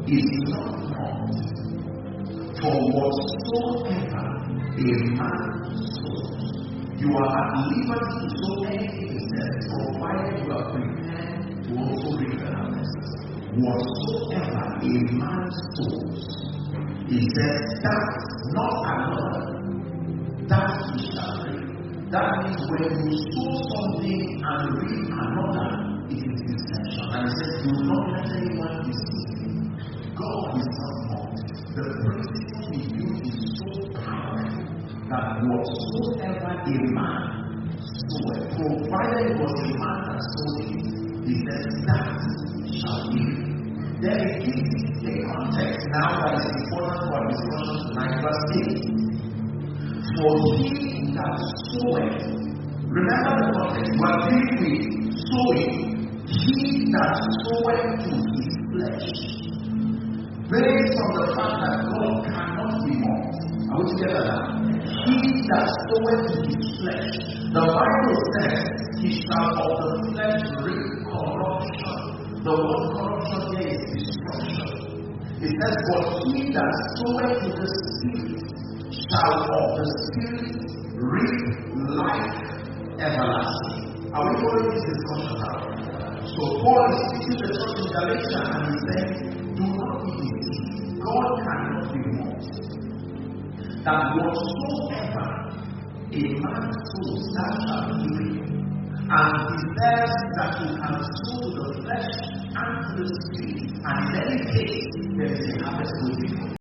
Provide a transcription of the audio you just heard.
is not mocked. For whatsoever a man sows, you are at liberty to sow anything he says, provided you are prepared to also reap the harvest. Whatsoever a man sows, he says, that not another, that he shall reap. That means when you sow something and reap another, it is deception. And he says, do not let anyone deceive you. God is not mocked. The principle he used is so powerful that whatsoever a man soweth, provided it was a man that sowed it, he says, that shall be. Then it gives a context now that is important for our discussion tonight. Verse 8. For he that soweth, remember the context, we are dealing with sowing. He that soweth to his flesh, based on the fact that God cannot be mocked. Are we together now? He that soweth to his flesh, the Bible says, he shall of the flesh reap corruption. The word corruption here is destruction. It says, but he that soweth to the Spirit shall of the Spirit reap life everlasting. Are we following this discussion now? So Paul is speaking to the church in Galatia and he said, do not be deceived. God cannot be mocked. That whatsoever a man sows, that shall he reap. And he says that you can sow to the flesh and to the Spirit. And in any case, there is a harvest waiting for you.